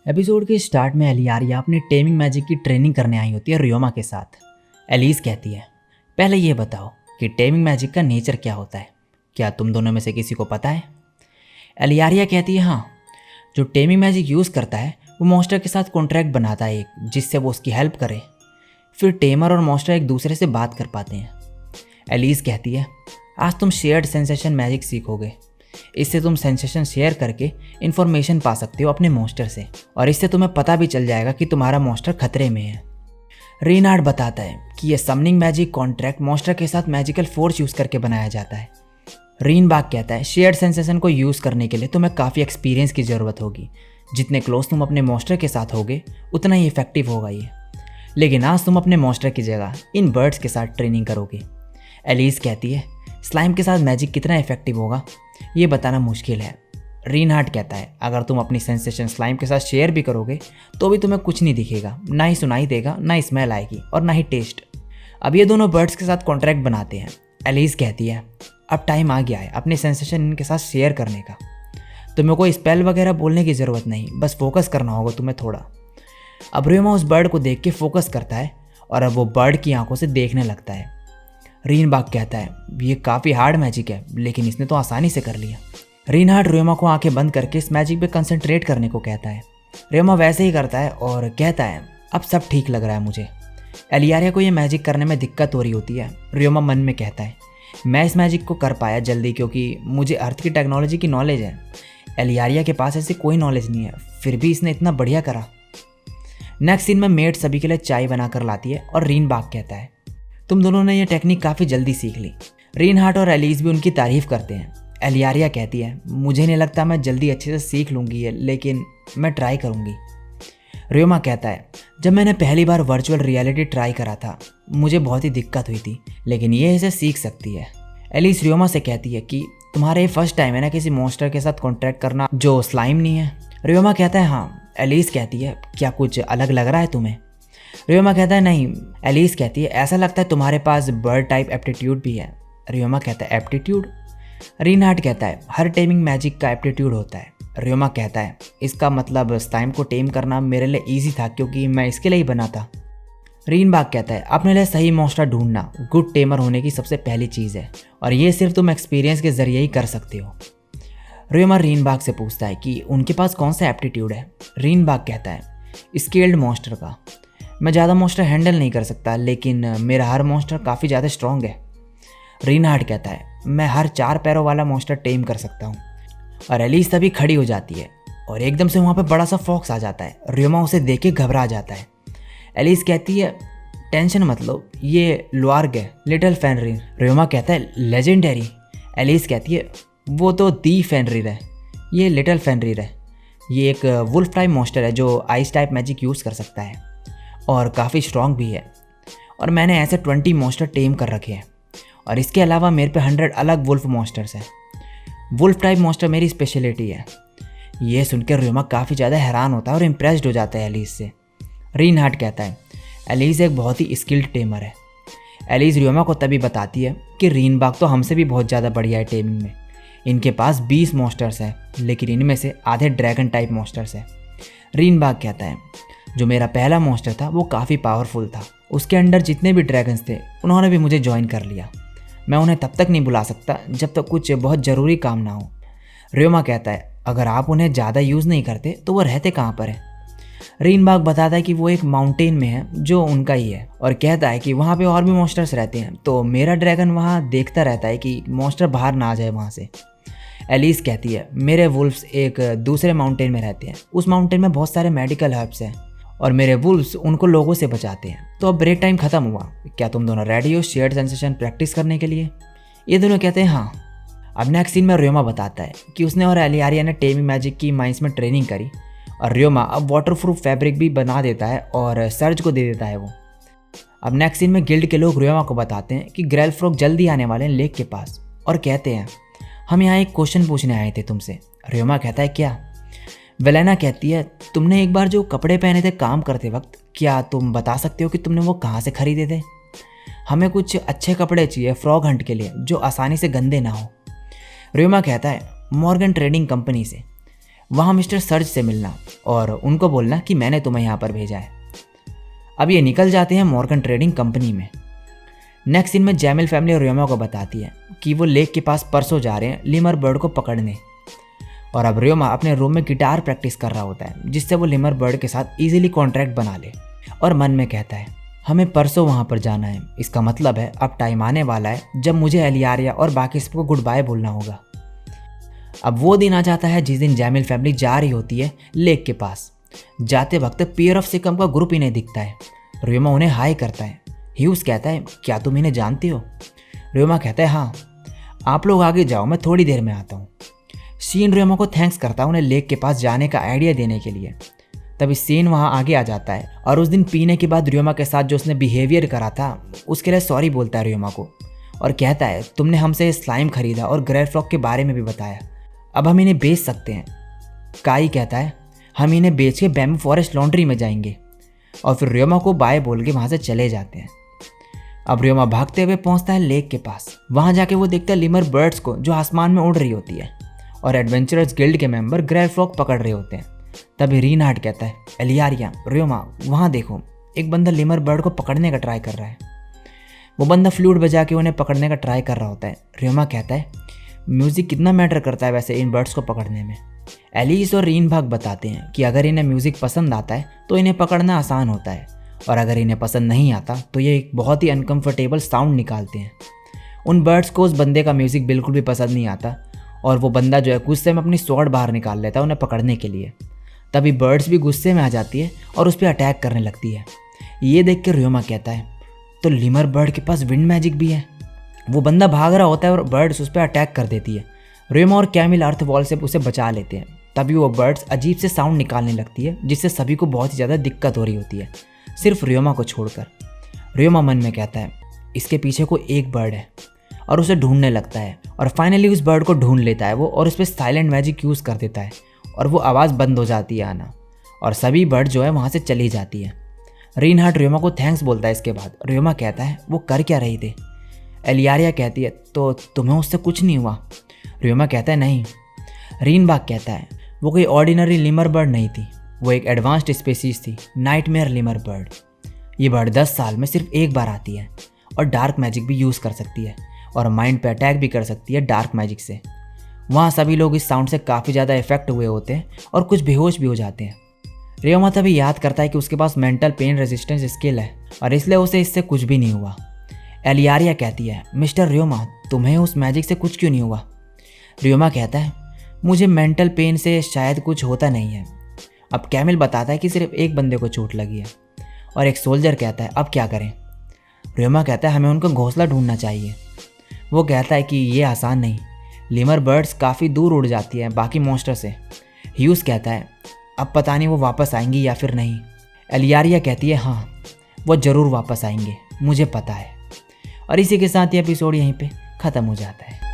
Episode के start में एलियारिया अपनी टेमिंग मैजिक की ट्रेनिंग करने आई होती है रियोमा के साथ। एलिस कहती है, पहले ये बताओ कि टेमिंग मैजिक का नेचर क्या होता है, क्या तुम दोनों में से किसी को पता है? एलियारिया कहती है, हाँ, जो टेमिंग मैजिक यूज़ करता है वो मॉन्स्टर के साथ कॉन्ट्रैक्ट बनाता है एक, जिससे वो उसकी हेल्प करे। फिर टेमर और मॉन्स्टर एक दूसरे से बात कर पाते हैं। एलिस कहती है, आज तुम शेयर्ड सेंसेशन मैजिक सीखोगे। इससे तुम सेंसेशन शेयर करके इन्फॉर्मेशन पा सकते हो अपने मॉन्स्टर से, और इससे तुम्हें पता भी चल जाएगा कि तुम्हारा मॉन्स्टर खतरे में है। रीनार्ड बताता है कि यह समनिंग मैजिक कॉन्ट्रैक्ट मॉन्स्टर के साथ मैजिकल फोर्स यूज़ करके बनाया जाता है। रीनबाग कहता है, शेयर्ड सेंसेशन को यूज़ करने के लिए तुम्हें काफ़ी एक्सपीरियंस की ज़रूरत होगी। जितने क्लोज तुम अपने मॉन्स्टर के साथ होगे उतना ही इफेक्टिव होगा ये। लेकिन आज तुम अपने मॉन्स्टर की जगह इन बर्ड्स के साथ ट्रेनिंग करोगे। एलिस कहती है, स्लाइम के साथ मैजिक कितना इफेक्टिव होगा ये बताना मुश्किल है। रीनहार्ड कहता है, अगर तुम अपनी सेंसेशन स्लाइम के साथ शेयर भी करोगे तो भी तुम्हें कुछ नहीं दिखेगा, ना ही सुनाई देगा, ना स्मेल आएगी और ना ही टेस्ट। अब ये दोनों बर्ड्स के साथ कॉन्ट्रैक्ट बनाते हैं। एलिस कहती है, अब टाइम आ गया है अपने सेंसेशन इनके साथ शेयर करने का। तुम्हें कोई स्पेल वगैरह बोलने की ज़रूरत नहीं, बस फोकस करना होगा तुम्हें थोड़ा। अब रियोमा उस बर्ड को देख के फोकस करता है और अब वो बर्ड की आंखों से देखने लगता है। रीनबाग कहता है, ये काफ़ी हार्ड मैजिक है, लेकिन इसने तो आसानी से कर लिया। रीनहार्ड रियोमा को आंखें बंद करके इस मैजिक पे कंसंट्रेट करने को कहता है। रियोमा वैसे ही करता है और कहता है, अब सब ठीक लग रहा है मुझे। एलियारिया को ये मैजिक करने में दिक्कत हो रही होती है। रियोमा मन में कहता है, मैं इस मैजिक को कर पाया जल्दी क्योंकि मुझे अर्थ की टेक्नोलॉजी की नॉलेज है। एलियारिया के पास ऐसी कोई नॉलेज नहीं है, फिर भी इसने इतना बढ़िया करा। नेक्स्ट सीन में मेड सभी के लिए चाय बनाकर लाती है और रीनबाग कहता है, तुम दोनों ने ये टेक्निक काफ़ी जल्दी सीख ली। रीनहार्ट और एलिस भी उनकी तारीफ करते हैं। एलियारिया कहती है, मुझे नहीं लगता मैं जल्दी अच्छे से सीख लूँगी ये, लेकिन मैं ट्राई करूँगी। रियोमा कहता है, जब मैंने पहली बार वर्चुअल रियलिटी ट्राई करा था मुझे बहुत ही दिक्कत हुई थी, लेकिन ये इसे सीख सकती है। एलिस रियोमा से कहती है कि तुम्हारा ये फर्स्ट टाइम है ना किसी मॉन्स्टर के साथ कॉन्ट्रैक्ट करना जो स्लाइम नहीं है? रियोमा कहता है, हाँ। एलिस कहती है, क्या कुछ अलग लग रहा है तुम्हें? रियोमा कहता है, नहीं। एलिस कहती है, ऐसा लगता है तुम्हारे पास बर्ड टाइप एप्टीट्यूड भी है। रियोमा कहता है, एप्टीट्यूड? रीनहार्ड कहता है, हर टेमिंग मैजिक का एप्टीट्यूड होता है। रियोमा कहता है, इसका मतलब स्लाइम को टेम करना मेरे लिए ईजी था क्योंकि मैं इसके लिए ही बना था। रीनबाग कहता है, अपने लिए सही मॉन्स्टर ढूंढना गुड टेमर होने की सबसे पहली चीज़ है और ये सिर्फ तुम एक्सपीरियंस के जरिए ही कर सकते हो। रियोमा रीनबाग से पूछता है कि उनके पास कौन सा एप्टीट्यूड है। रीनबाग कहता है, स्केल्ड मॉन्स्टर का। मैं ज़्यादा मॉन्स्टर हैंडल नहीं कर सकता, लेकिन मेरा हर मॉन्स्टर काफ़ी ज़्यादा स्ट्रॉन्ग है। रीनहार्ड कहता है, मैं हर 4 पैरों वाला मॉन्स्टर टेम कर सकता हूँ। और एलिस तभी खड़ी हो जाती है और एकदम से वहाँ पे बड़ा सा फॉक्स आ जाता है। रियोमा उसे देख के घबरा जाता है। एलिस कहती है, टेंशन मत लो, ये लुआर्ग है, लिटिल फेनरिर। रियोमा कहता है, लेजेंडरी। एलिस कहती है, वो तो दी फेनरिर है, ये लिटिल फेनरिर है। ये एक वुल्फ टाइप मॉन्स्टर है जो आइस टाइप मैजिक यूज़ कर सकता है और काफ़ी स्ट्रॉन्ग भी है। और मैंने ऐसे 20 मॉन्स्टर टेम कर रखे हैं और इसके अलावा मेरे पे 100 अलग वुल्फ मॉन्स्टर्स हैं। वुल्फ टाइप मॉन्स्टर मेरी स्पेशलिटी है। ये सुनकर रियोमा काफ़ी ज़्यादा हैरान होता है और इम्प्रेस्ड हो जाता है एलिस से। रीनहार्ड कहता है, एलिस एक बहुत ही स्किल्ड टेमर है। एलिस रियोमा को तभी बताती है कि रीनबाग तो हमसे भी बहुत ज़्यादा बढ़िया है टेमिंग में। इनके पास 20 मॉन्स्टर्स हैं, लेकिन इनमें से आधे ड्रैगन टाइप मॉन्स्टर्स हैं। रीनबाग कहता है, जो मेरा पहला मॉन्स्टर था वो काफ़ी पावरफुल था। उसके अंडर जितने भी ड्रैगन्स थे उन्होंने भी मुझे ज्वाइन कर लिया। मैं उन्हें तब तक नहीं बुला सकता जब तक कुछ बहुत ज़रूरी काम ना हो। रियोमा कहता है, अगर आप उन्हें ज़्यादा यूज़ नहीं करते तो वो रहते कहाँ पर है? रीनबाग बताता है कि वो एक माउंटेन में है जो उनका ही है और कहता है कि वहाँ पे और भी मॉन्स्टर्स रहते हैं, तो मेरा ड्रैगन वहाँ देखता रहता है कि मॉन्स्टर बाहर ना आ जाए वहाँ से। एलिस कहती है, मेरे वुल्फ्स एक दूसरे माउंटेन में रहते हैं। उस माउंटेन में बहुत सारे मेडिकल हर्ब्स हैं और मेरे वुल्फ्स उनको लोगों से बचाते हैं। तो अब ब्रेक टाइम ख़त्म हुआ, क्या तुम दोनों रेडी हो शेयर्ड सेंसेशन प्रैक्टिस करने के लिए? ये दोनों कहते हैं, हाँ। अब नेक्स्ट सीन में रियोमा बताता है कि उसने और एलियारिया ने टेमिंग मैजिक की माइंस में ट्रेनिंग करी और रियोमा अब वाटरप्रूफ फैब्रिक भी बना देता है और सर्ज को दे देता है वो। अब नेक्स्ट सीन में गिल्ड के लोग रियोमा को बताते हैं कि ग्रेल फ्रॉग जल्दी आने वाले हैं लेक के पास और कहते हैं, हम यहाँ एक क्वेश्चन पूछने आए थे तुमसे। रियोमा कहता है क्या? वेलेना कहती है तुमने एक बार जो कपड़े पहने थे काम करते वक्त, क्या तुम बता सकते हो कि तुमने वो कहाँ से खरीदे थे? हमें कुछ अच्छे कपड़े चाहिए फ्रॉग हंट के लिए जो आसानी से गंदे ना हो। रियोमा कहता है मॉर्गन ट्रेडिंग कंपनी से, वहाँ मिस्टर सर्ज से मिलना और उनको बोलना कि मैंने तुम्हें यहाँ पर भेजा है। अब ये निकल जाते हैं मॉर्गन ट्रेडिंग कंपनी में। नेक्स्ट सीन में जैमिल फैमिली रियोमा को बताती है कि वो लेक के पास परसों जा रहे हैं लिमर बर्ड को पकड़ने। और अब रियोमा अपने रूम में गिटार प्रैक्टिस कर रहा होता है जिससे वो लिमर बर्ड के साथ इजीली कॉन्ट्रैक्ट बना ले, और मन में कहता है हमें परसों वहाँ पर जाना है। इसका मतलब है अब टाइम आने वाला है जब मुझे एलियारिया और बाकी सबको गुड बाय बोलना होगा। अब वो दिन आ जाता है जिस दिन जैमिल फैमिली जा रही होती है लेक के पास। जाते वक्त पियर ऑफ सिकम का ग्रुप इन्हें दिखता है। रियोमा उन्हें हाई करता है। ह्यूज कहता है क्या तुम इन्हें जानते हो? रियोमा कहता है हाँ, आप लोग आगे जाओ, मैं थोड़ी देर में आता हूँ। सीन रियोमा को थैंक्स करता है उन्हें लेक के पास जाने का आइडिया देने के लिए। तभी सीन वहाँ आगे आ जाता है और उस दिन पीने के बाद रियोमा के साथ जो उसने बिहेवियर करा था उसके लिए सॉरी बोलता है रियोमा को, और कहता है तुमने हमसे स्लाइम खरीदा और ग्रे फ्रॉग के बारे में भी बताया, अब हम इन्हें बेच सकते हैं। काई कहता है हम इन्हें बेच के बैम्बू फॉरेस्ट लॉन्ड्री में जाएंगे, और फिर रियोमा को बाय बोल के वहाँ से चले जाते हैं। अब रियोमा भागते हुए पहुँचता है लेक के पास। वहाँ जाके वो देखता है लिमर बर्ड्स को जो आसमान में उड़ रही होती है, और एडवेंचरर्स गिल्ड के मेंबर ग्रे फ्रॉग पकड़ रहे होते हैं। तभी रीनहार्ड कहता है एलियारिया, रियोमा वहाँ देखो, एक बंदा लिमर बर्ड को पकड़ने का ट्राई कर रहा है। वो बंदा फ्लूट बजा के उन्हें पकड़ने का ट्राई कर रहा होता है। रियोमा कहता है म्यूज़िक कितना मैटर करता है वैसे इन बर्ड्स को पकड़ने में। एलिस और रीनभाग बताते हैं कि अगर इन्हें म्यूज़िक पसंद आता है तो इन्हें पकड़ना आसान होता है, और अगर इन्हें पसंद नहीं आता तो ये एक बहुत ही अनकंफर्टेबल साउंड निकालते हैं। उन बर्ड्स को उस बंदे का म्यूज़िक बिल्कुल भी पसंद नहीं आता, और वो बंदा जो है गुस्से में अपनी स्वॉर्ड बाहर निकाल लेता है उन्हें पकड़ने के लिए। तभी बर्ड्स भी गुस्से में आ जाती है और उस पर अटैक करने लगती है। ये देख कर रियोमा कहता है तो लिमर बर्ड के पास विंड मैजिक भी है। वो बंदा भाग रहा होता है और बर्ड्स उस पर अटैक कर देती है। रियोमा और कैमिल अर्थ वॉल से उसे बचा लेते हैं। तभी वो बर्ड्स अजीब से साउंड निकालने लगती है जिससे सभी को बहुत ही ज़्यादा दिक्कत हो रही होती है, सिर्फ रियोमा को छोड़कर। रियोमा मन में कहता है इसके पीछे कोई एक बर्ड है, और उसे ढूंढने लगता है, और फाइनली उस बर्ड को ढूंढ लेता है वो, और उस पर साइलेंट मैजिक यूज़ कर देता है, और वो आवाज़ बंद हो जाती है आना, और सभी बर्ड जो है वहाँ से चली जाती है। रीनहार्ड रियोमा को थैंक्स बोलता है। इसके बाद रियोमा कहता है वो कर क्या रही थे? एलियारिया कहती है तो तुम्हें उससे कुछ नहीं हुआ? रियोमा कहता है नहीं। रीनबाग कहता है वो कोई ऑर्डिनरी लिमर बर्ड नहीं थी, वो एक एडवांस्ड स्पीसीज थी, नाइटमेयर लिमर बर्ड। ये बर्ड 10 साल में सिर्फ एक बार आती है, और डार्क मैजिक भी यूज़ कर सकती है, और माइंड पे अटैक भी कर सकती है डार्क मैजिक से। वहाँ सभी लोग इस साउंड से काफ़ी ज़्यादा इफेक्ट हुए होते हैं और कुछ बेहोश भी हो जाते हैं। रियोमा तभी याद करता है कि उसके पास मेंटल पेन रेजिस्टेंस स्किल है, और इसलिए उसे इससे कुछ भी नहीं हुआ। एलियारिया कहती है मिस्टर रियोमा, तुम्हें उस मैजिक से कुछ क्यों नहीं हुआ? रियोमा कहता है मुझे मेंटल पेन से शायद कुछ होता नहीं है। अब कैमिल बताता है कि सिर्फ एक बंदे को चोट लगी है, और एक सोल्जर कहता है अब क्या करें? रियोमा कहता है हमें उनका घोंसला ढूंढना चाहिए। वो कहता है कि ये आसान नहीं, लिमर बर्ड्स काफ़ी दूर उड़ जाती हैं बाकी मॉन्स्टर से। ह्यूज कहता है अब पता नहीं वो वापस आएंगी या फिर नहीं। एलियारिया कहती है हाँ, वो ज़रूर वापस आएंगे, मुझे पता है। और इसी के साथ ये एपिसोड यहीं पे ख़त्म हो जाता है।